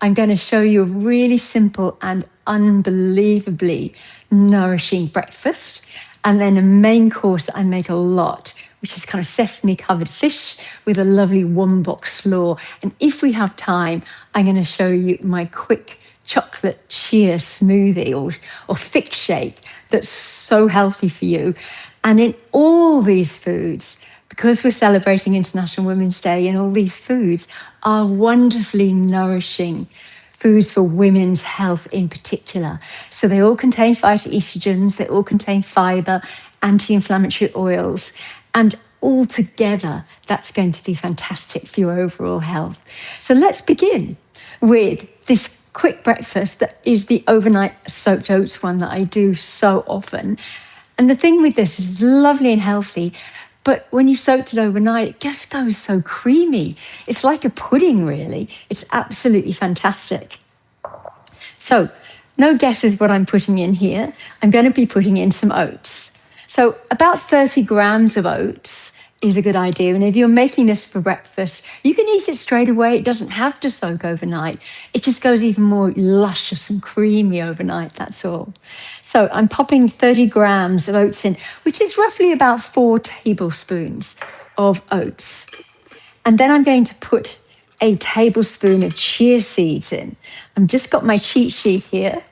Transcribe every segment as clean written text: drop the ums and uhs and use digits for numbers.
I'm going to show you a really simple and unbelievably nourishing breakfast. And then a main course that I make a lot, which is kind of sesame covered fish with a lovely wombat slaw. And if we have time, I'm going to show you my quick chocolate chia smoothie or thick shake that's so healthy for you. And in all these foods, because we're celebrating International Women's Day, and all these foods are wonderfully nourishing foods for women's health in particular. So they all contain phytoestrogens, they all contain fiber, anti-inflammatory oils, and altogether that's going to be fantastic for your overall health. So let's begin with this quick breakfast that is the overnight soaked oats one that I do so often. And the thing with this is lovely and healthy, but when you've soaked it overnight, it just goes so creamy. It's like a pudding, really. It's absolutely fantastic. So, no guesses what I'm putting in here. I'm going to be putting in some oats. So, about 30 grams of oats is a good idea. And if you're making this for breakfast, you can eat it straight away. It doesn't have to soak overnight. It just goes even more luscious and creamy overnight, that's all. So I'm popping 30 grams of oats in, which is roughly about 4 tablespoons of oats. And then I'm going to put a tablespoon of chia seeds in. I've just got my cheat sheet here,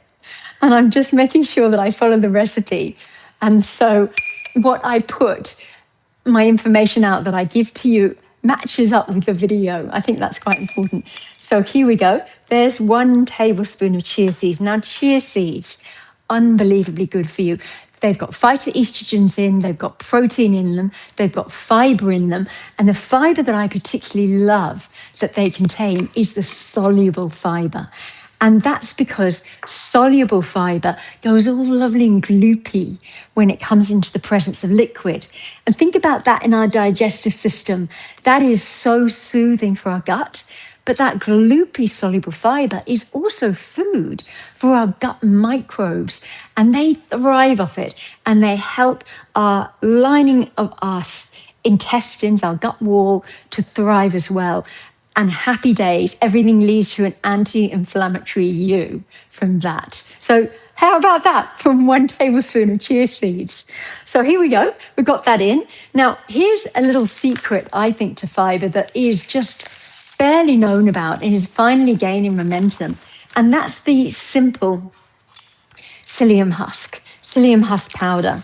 and I'm just making sure that I follow the recipe. And so what I put, my information out that I give to you, matches up with the video. I think that's quite important. So here we go. There's 1 tablespoon of chia seeds. Now, chia seeds, unbelievably good for you. They've got phytoestrogens in, they've got protein in them, they've got fiber in them. And the fiber that I particularly love that they contain is the soluble fiber. And that's because soluble fiber goes all lovely and gloopy when it comes into the presence of liquid. And think about that in our digestive system. That is so soothing for our gut. But that gloopy soluble fiber is also food for our gut microbes. And they thrive off it. And they help our lining of our intestines, our gut wall, to thrive as well. And happy days, everything leads to an anti-inflammatory you from that. So how about that from 1 tablespoon of chia seeds? So here we go, we've got that in. Now, here's a little secret, I think, to fiber that is just barely known about and is finally gaining momentum. And that's the simple psyllium husk powder.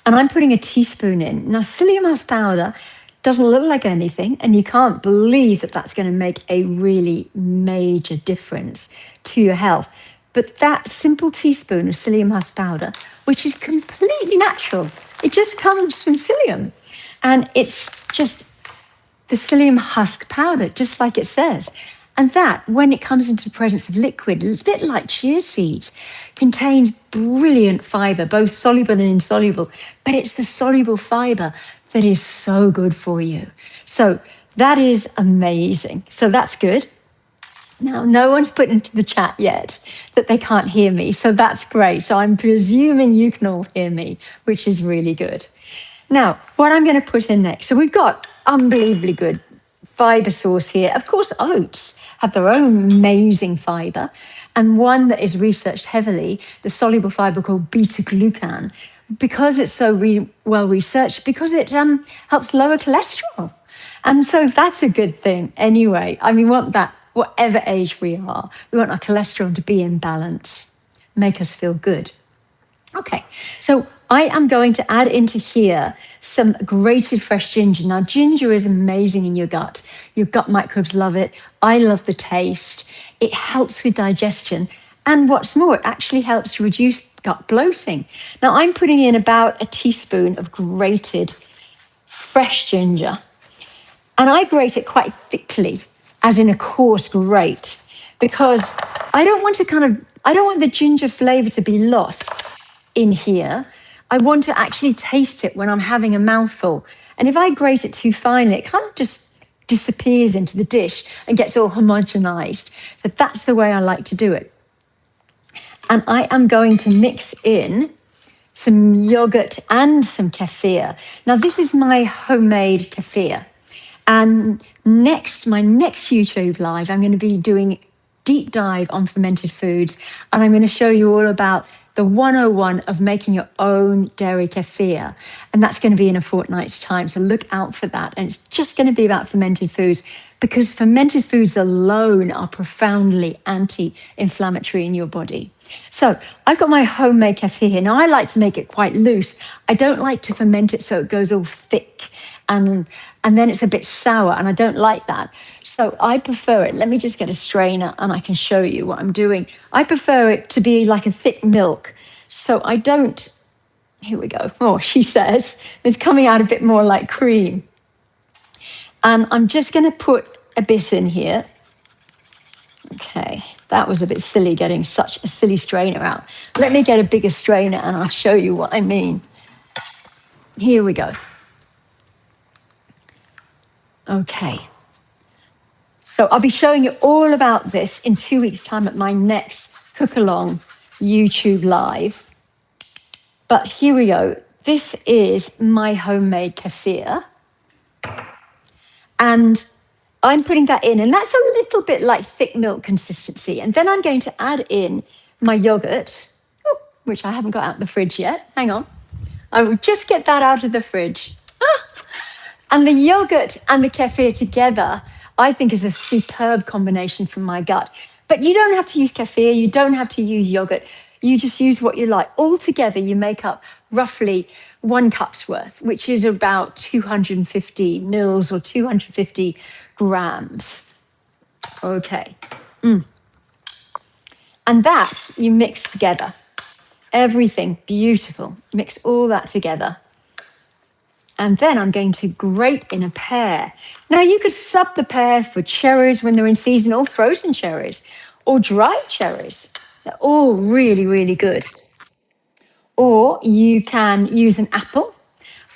And I'm putting a teaspoon in. Now, psyllium husk powder doesn't look like anything, and you can't believe that that's going to make a really major difference to your health. But that simple teaspoon of psyllium husk powder, which is completely natural, it just comes from psyllium. And it's just the psyllium husk powder, just like it says. And that, when it comes into the presence of liquid, a bit like chia seeds, contains brilliant fiber, both soluble and insoluble. But it's the soluble fiber that is so good for you. So that is amazing. So that's good. Now, no one's put into the chat yet that they can't hear me. So that's great. So I'm presuming you can all hear me, which is really good. Now, what I'm going to put in next. So we've got unbelievably good fiber source here. Of course, oats have their own amazing fiber. And one that is researched heavily, the soluble fiber called beta-glucan, because it's so well researched, because it helps lower cholesterol. And so that's a good thing anyway. I mean, we want that whatever age we are. We want our cholesterol to be in balance, make us feel good. Okay, so I am going to add into here some grated fresh ginger. Now, ginger is amazing in your gut. Your gut microbes love it. I love the taste. It helps with digestion. And what's more, it actually helps to reduce gut bloating. Now, I'm putting in about a teaspoon of grated fresh ginger. And I grate it quite thickly, as in a coarse grate, because I don't want the ginger flavor to be lost in here. I want to actually taste it when I'm having a mouthful. And if I grate it too finely, it kind of just disappears into the dish and gets all homogenized. So that's the way I like to do it. And I am going to mix in some yogurt and some kefir. Now, this is my homemade kefir. And my next YouTube live, I'm going to be doing deep dive on fermented foods. And I'm going to show you all about the 101 of making your own dairy kefir. And that's going to be in a fortnight's time. So look out for that. And it's just going to be about fermented foods, because fermented foods alone are profoundly anti-inflammatory in your body. So I've got my homemade kefir here. Now, I like to make it quite loose. I don't like to ferment it so it goes all thick and then it's a bit sour, and I don't like that. So I prefer it. Let me just get a strainer and I can show you what I'm doing. I prefer it to be like a thick milk. So I don't, here we go. Oh, she says it's coming out a bit more like cream. And I'm just going to put a bit in here. Okay, that was a bit silly getting such a silly strainer out. Let me get a bigger strainer and I'll show you what I mean. Here we go. Okay. So I'll be showing you all about this in 2 weeks' time at my next Cook Along YouTube Live. But here we go. This is my homemade kefir. And I'm putting that in, and that's a little bit like thick milk consistency. And then I'm going to add in my yogurt, which I haven't got out of the fridge yet. Hang on. I will just get that out of the fridge. And the yogurt and the kefir together, I think, is a superb combination for my gut. But you don't have to use kefir. You don't have to use yogurt. You just use what you like. All together, you make up roughly 1 cup's worth, which is about 250 mils or 250 grams. Okay. And that you mix together. Everything beautiful. Mix all that together. And then I'm going to grate in a pear. Now, you could sub the pear for cherries when they're in season, or frozen cherries, or dried cherries. They're all really, really good. Or you can use an apple,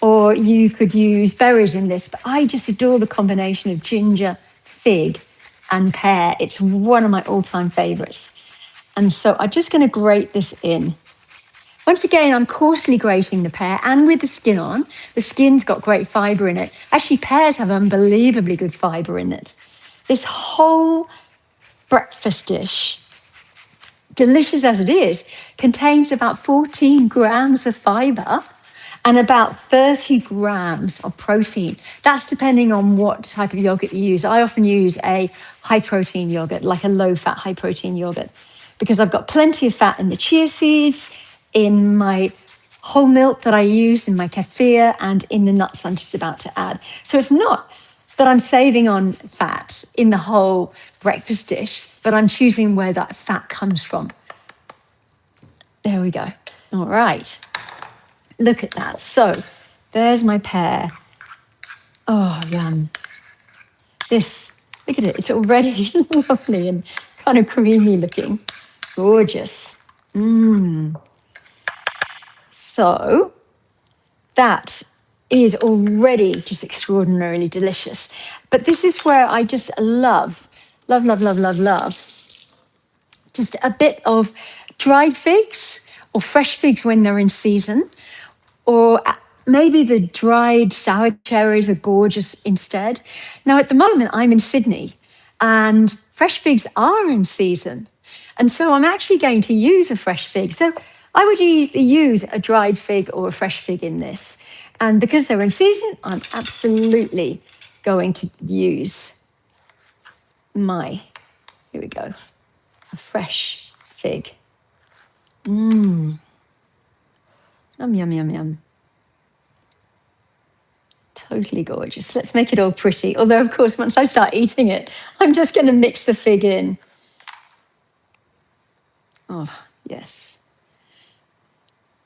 or you could use berries in this. But I just adore the combination of ginger, fig, and pear. It's one of my all-time favorites. And so I'm just going to grate this in. Once again, I'm coarsely grating the pear and with the skin on. The skin's got great fibre in it. Actually, pears have unbelievably good fibre in it. This whole breakfast dish, delicious as it is, contains about 14 grams of fibre and about 30 grams of protein. That's depending on what type of yogurt you use. I often use a high-protein yogurt, like a low-fat, high-protein yogurt, because I've got plenty of fat in the chia seeds, in my whole milk that I use, in my kefir, and in the nuts I'm just about to add. So it's not that I'm saving on fat in the whole breakfast dish, but I'm choosing where that fat comes from. There we go. All right. Look at that. So there's my pear. Oh, yum. This, look at it. It's already lovely and kind of creamy looking. Gorgeous. So that is already just extraordinarily delicious. But this is where I just love just a bit of dried figs or fresh figs when they're in season, or maybe the dried sour cherries are gorgeous instead. Now, at the moment, I'm in Sydney and fresh figs are in season. And so I'm actually going to use a fresh fig. So I would either use a dried fig or a fresh fig in this. And because they're in season, I'm absolutely going to use here we go, a fresh fig. Yum, yum, yum, yum. Totally gorgeous. Let's make it all pretty. Although, of course, once I start eating it, I'm just going to mix the fig in. Oh, yes.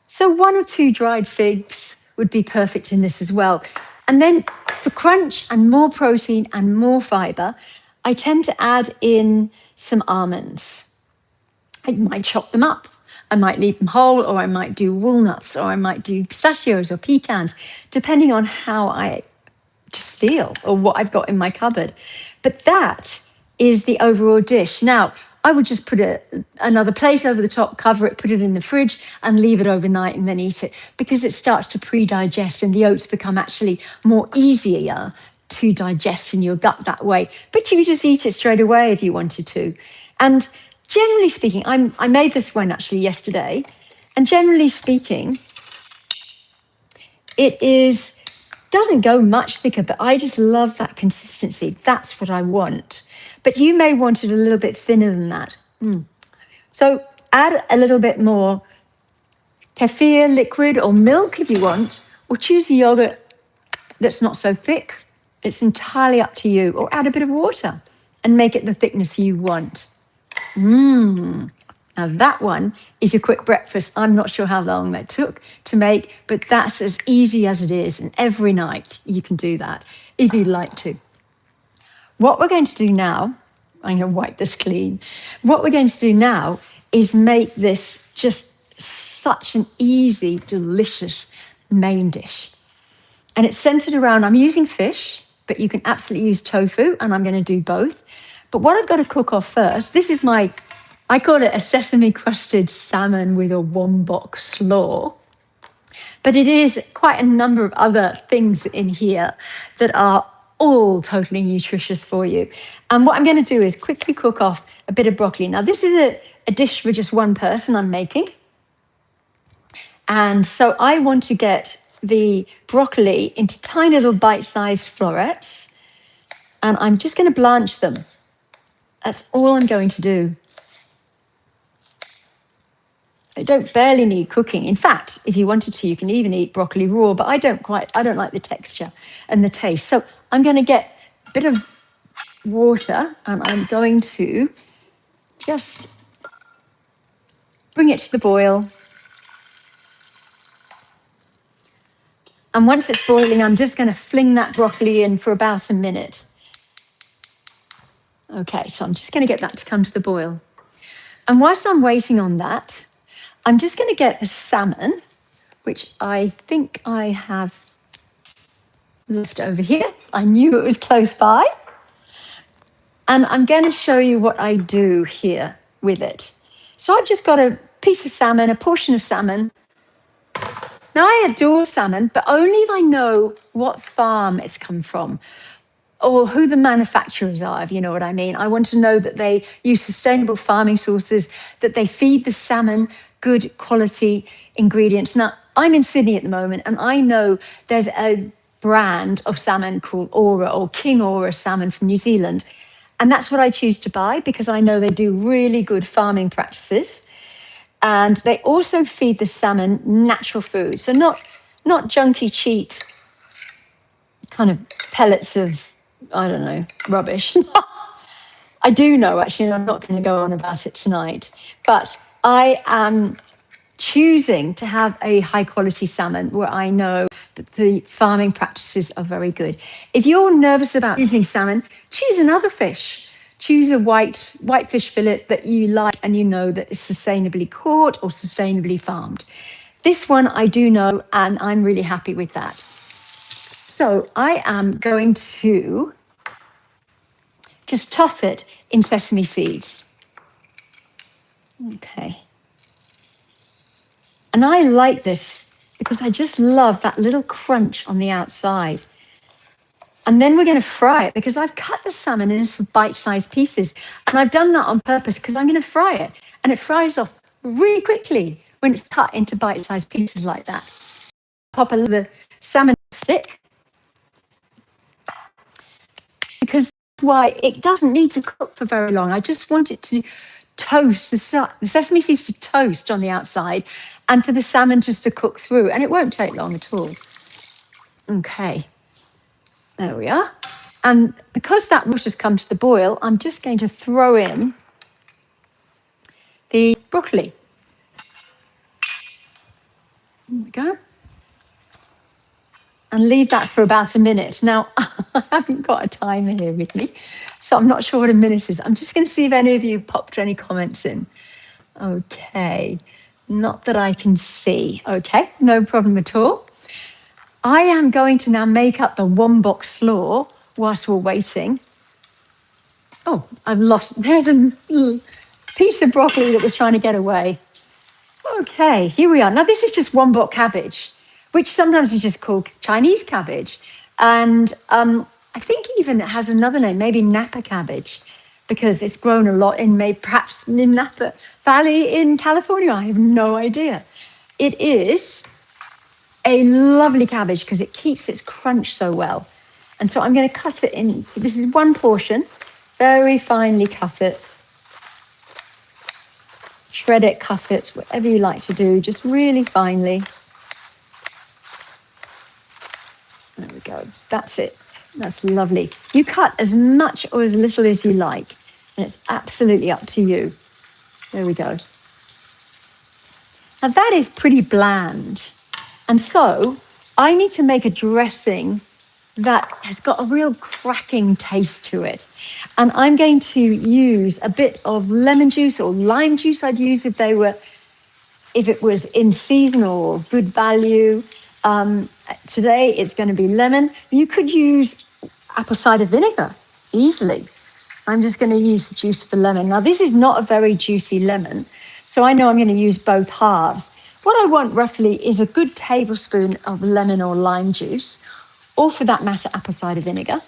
So 1 or 2 dried figs would be perfect in this as well. And then for crunch and more protein and more fibre, I tend to add in some almonds. I might chop them up. I might leave them whole, or I might do walnuts, or I might do pistachios or pecans, depending on how I just feel or what I've got in my cupboard. But that is the overall dish. Now, I would just put another plate over the top, cover it, put it in the fridge and leave it overnight and then eat it, because it starts to pre-digest and the oats become actually more easier to digest in your gut that way. But you could just eat it straight away if you wanted to. And generally speaking, I made this one actually yesterday. And generally speaking, it doesn't go much thicker, but I just love that consistency. That's what I want. But you may want it a little bit thinner than that. So add a little bit more kefir liquid or milk if you want, or choose a yogurt that's not so thick. It's entirely up to you. Or add a bit of water and make it the thickness you want. Now that one is a quick breakfast. I'm not sure how long that took to make, but that's as easy as it is. And every night you can do that if you'd like to. What we're going to do now, I'm going to wipe this clean. What we're going to do now is make this just such an easy, delicious main dish. And it's centered around, I'm using fish, but you can absolutely use tofu, and I'm going to do both. But what I've got to cook off first, this is I call it a sesame crusted salmon with a wombok slaw. But it is quite a number of other things in here that are all totally nutritious for you. And what I'm going to do is quickly cook off a bit of broccoli. Now, this is a dish for just one person I'm making. And so I want to get the broccoli into tiny little bite-sized florets. And I'm just going to blanch them. That's all I'm going to do. They don't barely need cooking. In fact, if you wanted to, you can even eat broccoli raw, but I don't like the texture and the taste. So I'm going to get a bit of water and I'm going to just bring it to the boil. And once it's boiling, I'm just going to fling that broccoli in for about a minute. Okay, so I'm just going to get that to come to the boil. And whilst I'm waiting on that, I'm just going to get the salmon, which I think I have left over here. I knew it was close by. And I'm going to show you what I do here with it. So I've just got a piece of salmon, a portion of salmon. Now, I adore salmon, but only if I know what farm it's come from or who the manufacturers are, if you know what I mean. I want to know that they use sustainable farming sources, that they feed the salmon good quality ingredients. Now, I'm in Sydney at the moment, and I know there's a brand of salmon called Ora or King Ora salmon from New Zealand. And that's what I choose to buy because I know they do really good farming practices. And they also feed the salmon natural food. So not junky, cheap kind of pellets of, I don't know, rubbish. I do know, actually, and I'm not going to go on about it tonight, but I am choosing to have a high quality salmon where I know that the farming practices are very good. If you're nervous about using salmon, choose another fish. Choose a white fish fillet that you like and you know that is sustainably caught or sustainably farmed. This one I do know, and I'm really happy with that. So I am going to just toss it in sesame seeds. Okay. And I like this because I just love that little crunch on the outside. And then we're going to fry it because I've cut the salmon into bite-sized pieces. And I've done that on purpose because I'm going to fry it. And it fries off really quickly when it's cut into bite-sized pieces like that. Pop a little salmon stick. Because why? It doesn't need to cook for very long. I just want it to toast, the sesame seeds to toast on the outside and for the salmon just to cook through. And it won't take long at all. Okay. There we are. And because that water's come to the boil, I'm just going to throw in the broccoli. There we go. And leave that for about a minute. Now, I haven't got a timer here with me, so I'm not sure what a minute is. I'm just going to see if any of you popped any comments in. Okay. Not that I can see. Okay, no problem at all. I am going to now make up the wombok slaw whilst we're waiting. Oh, I've lost. There's a piece of broccoli that was trying to get away. Okay, here we are. Now, this is just wombok cabbage, which sometimes is just called Chinese cabbage. And I think even it has another name, maybe Napa cabbage. because it's grown a lot in perhaps in Napa Valley in California. I have no idea. It is a lovely cabbage because it keeps its crunch so well. And so I'm going to cut it into, this is one portion, very finely cut it. Shred it, cut it, whatever you like to do, just really finely. There we go. That's it. That's lovely. You cut as much or as little as you like, and it's absolutely up to you. There we go. Now that is pretty bland. And so I need to make a dressing that has got a real cracking taste to it. And I'm going to use a bit of lemon juice or lime juice I'd use if it was in season or good value. Today it's going to be lemon. You could use apple cider vinegar easily. I'm just going to use the juice for lemon. Now this is not a very juicy lemon, so I know I'm going to use both halves. What I want roughly is a good tablespoon of lemon or lime juice, or for that matter, apple cider vinegar.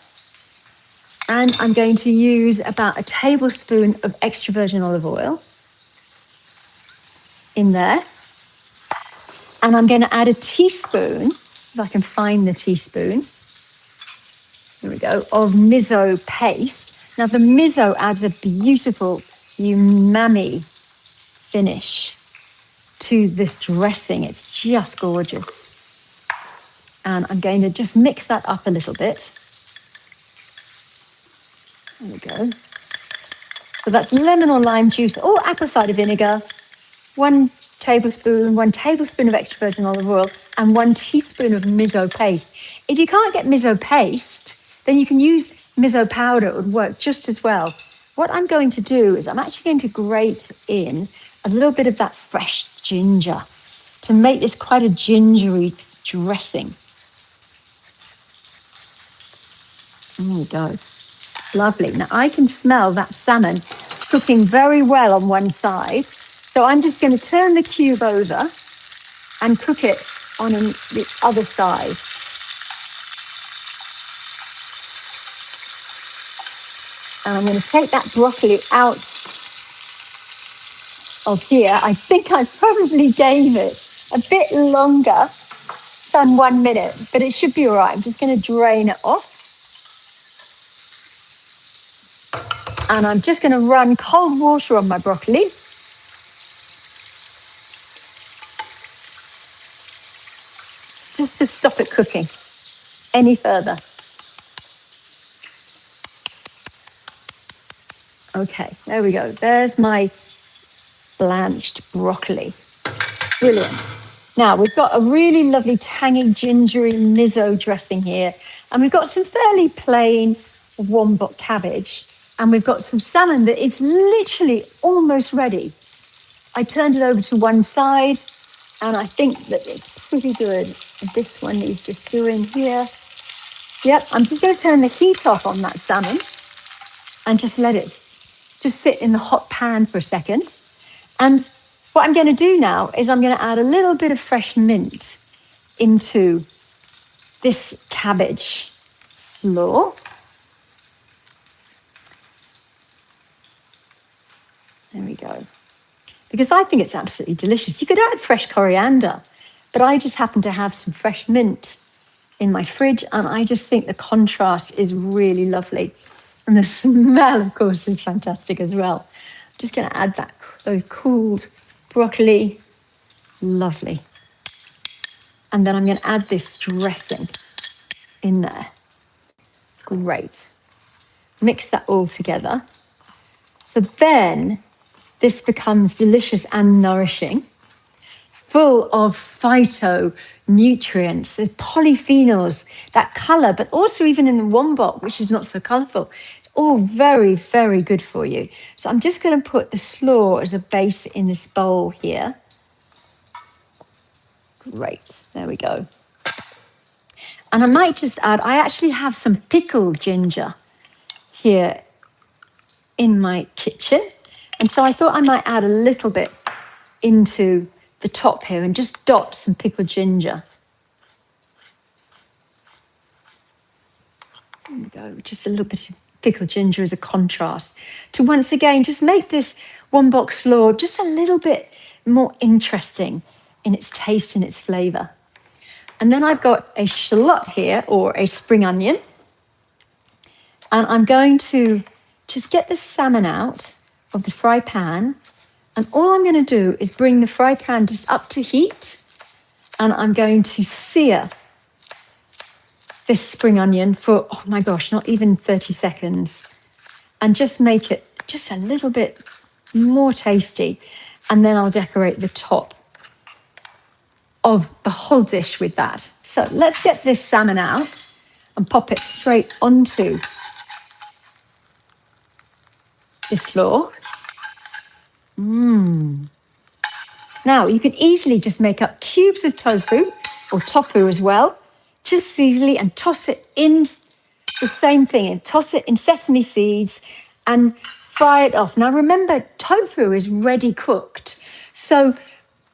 And I'm going to use about a tablespoon of extra virgin olive oil in there. And I'm going to add a teaspoon, if I can find the teaspoon, here we go, of miso paste. Now the miso adds a beautiful umami finish to this dressing. It's just gorgeous. And I'm going to just mix that up a little bit. There we go. So that's lemon or lime juice or apple cider vinegar, one tablespoon of extra virgin olive oil, and 1 teaspoon of miso paste. If you can't get miso paste, then you can use miso powder. It would work just as well. What I'm going to do is I'm actually going to grate in a little bit of that fresh ginger to make this quite a gingery dressing. There we go. Lovely. Now I can smell that salmon cooking very well on one side. So I'm just going to turn the cube over and cook it on the other side. And I'm going to take that broccoli out of here. I think I probably gave it a bit longer than 1 minute, but it should be all right. I'm just going to drain it off. And I'm just going to run cold water on my broccoli. Just to stop it cooking any further. Okay, there we go. There's my blanched broccoli. Brilliant. Now, we've got a really lovely tangy, gingery miso dressing here. And we've got some fairly plain wombok cabbage. And we've got some salmon that is literally almost ready. I turned it over to one side, and I think that it's pretty good. This one is just doing here. Yep, I'm just going to turn the heat off on that salmon and just let it just sit in the hot pan for a second. And what I'm going to do now is I'm going to add a little bit of fresh mint into this cabbage slaw. There we go. Because I think it's absolutely delicious. You could add fresh coriander, but I just happen to have some fresh mint in my fridge, and I just think the contrast is really lovely. And the smell, of course, is fantastic as well. I'm just going to add that cooled broccoli. Lovely. And then I'm going to add this dressing in there. Great. Mix that all together. So then this becomes delicious and nourishing, full of phytonutrients, there's polyphenols, that colour, but also even in the wombok, which is not so colourful. It's all very, very good for you. So I'm just going to put the slaw as a base in this bowl here. Great, there we go. And I might just add, I actually have some pickled ginger here in my kitchen. And so I thought I might add a little bit into the top here and just dot some pickled ginger. There we go, just a little bit of pickled ginger as a contrast to once again just make this one box flour just a little bit more interesting in its taste and its flavour. And then I've got a shallot here, or a spring onion. And I'm going to just get the salmon out of the fry pan. And all I'm going to do is bring the fry pan just up to heat. And I'm going to sear this spring onion for, oh my gosh, not even 30 seconds. And just make it just a little bit more tasty. And then I'll decorate the top of the whole dish with that. So let's get this salmon out and pop it straight onto this flour. Now you can easily just make up cubes of tofu or tofu as well, just easily, and toss it in the same thing, and toss it in sesame seeds and fry it off. Now remember, tofu is ready cooked. So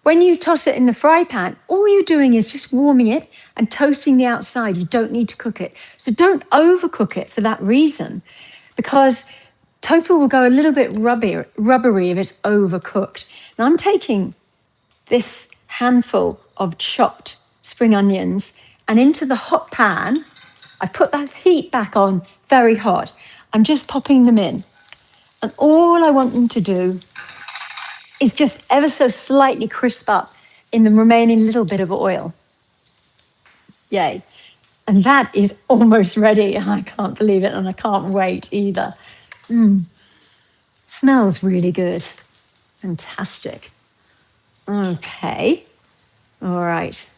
when you toss it in the fry pan, all you're doing is just warming it and toasting the outside. You don't need to cook it. So don't overcook it for that reason, because tofu will go a little bit rubbery if it's overcooked. Now I'm taking this handful of chopped spring onions, and into the hot pan, I put that heat back on very hot. I'm just popping them in. And all I want them to do is just ever so slightly crisp up in the remaining little bit of oil. Yay. And that is almost ready. And I can't believe it, and I can't wait either. Smells really good. Fantastic. Okay. All right.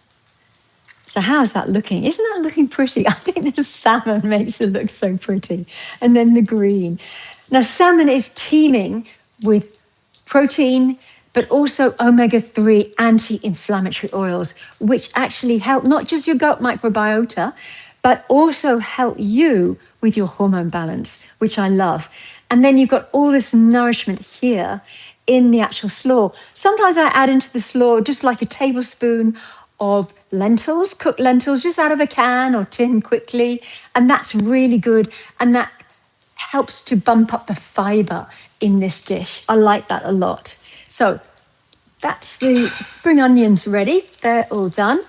So how's that looking? Isn't that looking pretty? I think the salmon makes it look so pretty. And then the green. Now, salmon is teeming with protein, but also omega-3 anti-inflammatory oils, which actually help not just your gut microbiota, but also help you with your hormone balance, which I love. And then you've got all this nourishment here in the actual slaw. Sometimes I add into the slaw just like a tablespoon of lentils, cooked lentils, just out of a can or tin quickly. And that's really good. And that helps to bump up the fiber in this dish. I like that a lot. So that's the spring onions ready. They're all done.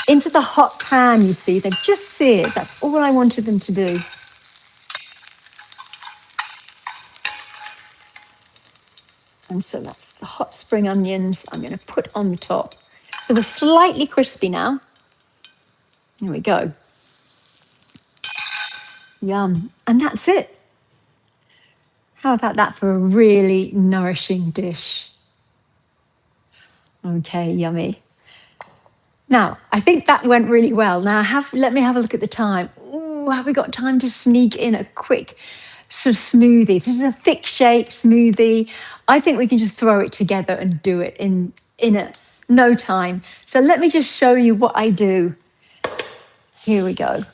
Into the hot pan, you see, they've just seared. That's all I wanted them to do. And so that's the hot spring onions I'm going to put on the top. So they're slightly crispy now. Here we go. Yum. And that's it. How about that for a really nourishing dish? Okay, yummy. Now, I think that went really well. Now, let me have a look at the time. Ooh, have we got time to sneak in a quick sort of smoothie? This is a thick shake smoothie. I think we can just throw it together and do it in no time. So let me just show you what I do. Here we go.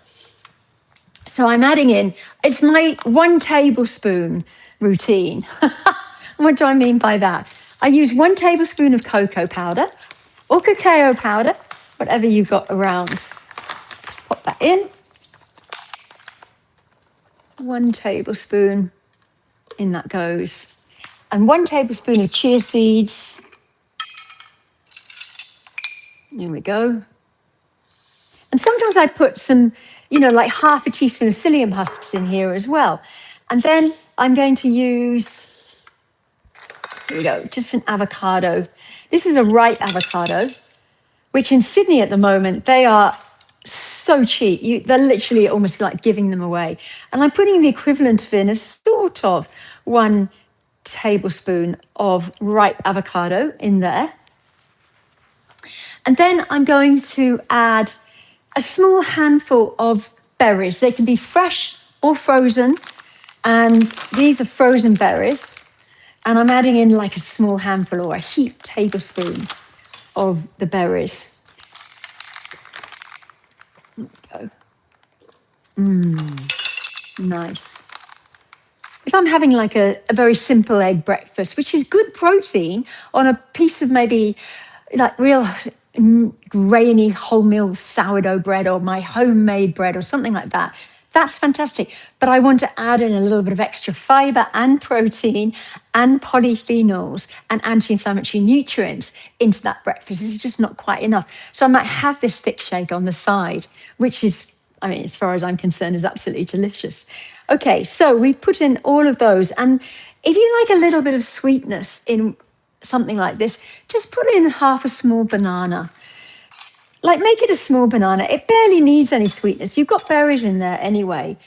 So I'm adding in, it's my 1 tablespoon routine. What do I mean by that? I use 1 tablespoon of cocoa powder or cacao powder, whatever you've got around. Just pop that in. 1 tablespoon, in that goes. And 1 tablespoon of chia seeds. There we go. And sometimes I put some, like half a teaspoon of psyllium husks in here as well. And then I'm going to use, here we go, just an avocado. This is a ripe avocado, which in Sydney at the moment, they are so cheap. They're literally almost like giving them away. And I'm putting the equivalent of in a sort of 1 tablespoon of ripe avocado in there. And then I'm going to add a small handful of berries. They can be fresh or frozen. And these are frozen berries. And I'm adding in like a small handful or a heaped tablespoon of the berries. There we go. Nice. If I'm having like a very simple egg breakfast, which is good protein on a piece of maybe like real grainy wholemeal sourdough bread or my homemade bread or something like that, That's fantastic. But I want to add in a little bit of extra fiber and protein and polyphenols and anti-inflammatory nutrients into that breakfast. It's just not quite enough. So I might have this thick shake on the side, which is, I mean, as far as I'm concerned, is absolutely delicious. Okay, so we put in all of those. And if you like a little bit of sweetness in something like this, just put in half a small banana. Like, make it a small banana. It barely needs any sweetness. You've got berries in there anyway,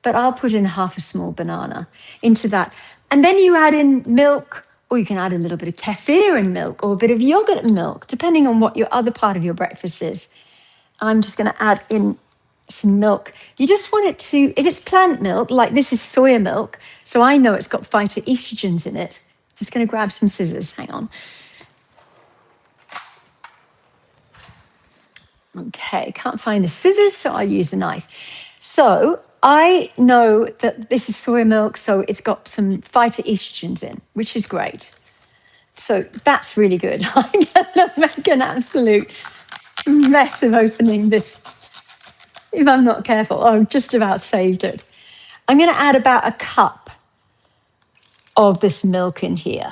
but I'll put in half a small banana into that. And then you add in milk, or you can add a little bit of kefir in milk or a bit of yogurt in milk, depending on what your other part of your breakfast is. I'm just going to add in some milk. You just want it to, if it's plant milk, like this is soya milk, so I know it's got phytoestrogens in it. Just going to grab some scissors. Hang on. Okay, can't find the scissors, so I'll use a knife. So I know that this is soy milk, so it's got some phytoestrogens in, which is great. So that's really good. I'm going to make an absolute mess of opening this if I'm not careful. Oh, I've just about saved it. I'm going to add about a cup of this milk in here.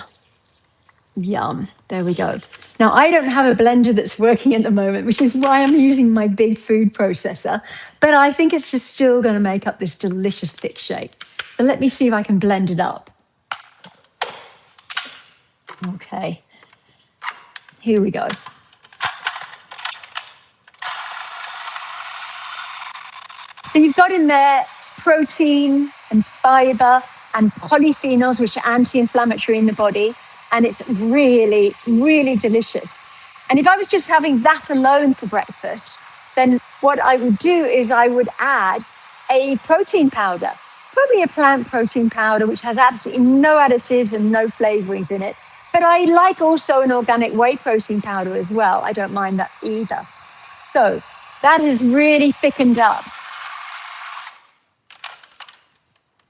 Yum. There we go. Now, I don't have a blender that's working at the moment, which is why I'm using my big food processor, but I think it's just still going to make up this delicious thick shake. So let me see if I can blend it up. Okay. Here we go. So you've got in there protein and fiber and polyphenols, which are anti-inflammatory in the body. And it's really, really delicious. And if I was just having that alone for breakfast, then what I would do is I would add a protein powder, probably a plant protein powder, which has absolutely no additives and no flavorings in it. But I like also an organic whey protein powder as well. I don't mind that either. So that has really thickened up.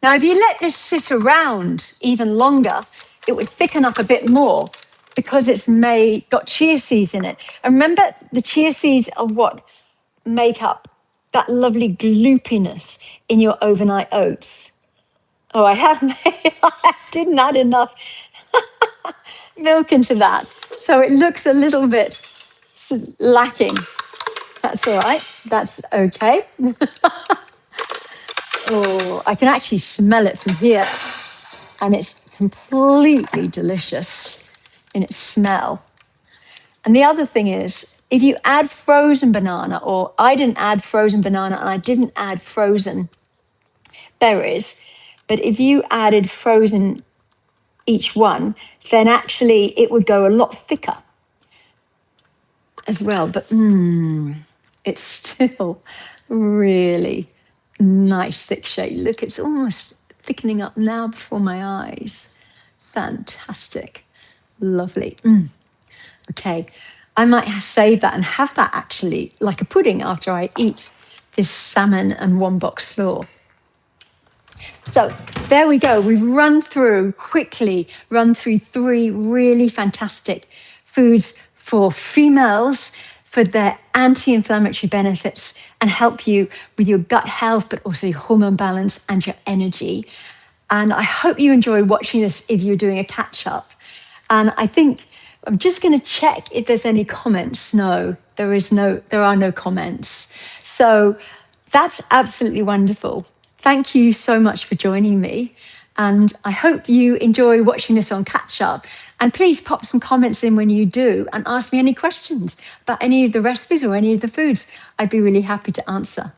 Now, if you let this sit around even longer, it would thicken up a bit more because it's got chia seeds in it. And remember, the chia seeds are what make up that lovely gloopiness in your overnight oats. Oh, I didn't add enough milk into that. So it looks a little bit lacking. That's all right. That's okay. Oh, I can actually smell it from here. And it's completely delicious in its smell. And the other thing is, if you add frozen banana, or I didn't add frozen banana and I didn't add frozen berries, but if you added frozen each one, then actually it would go a lot thicker as well. But it's still really nice thick shake. Look, it's almost thickening up now before my eyes. Fantastic. Lovely. Okay, I might save that and have that actually like a pudding after I eat this salmon and one box flour. So there we go. We've quickly run through 3 really fantastic foods for females for their anti-inflammatory benefits and help you with your gut health, but also your hormone balance and your energy. And I hope you enjoy watching this if you're doing a catch-up. And I think I'm just going to check if there's any comments. No, there are no comments. So that's absolutely wonderful. Thank you so much for joining me. And I hope you enjoy watching this on Catch Up. And please pop some comments in when you do and ask me any questions about any of the recipes or any of the foods. I'd be really happy to answer.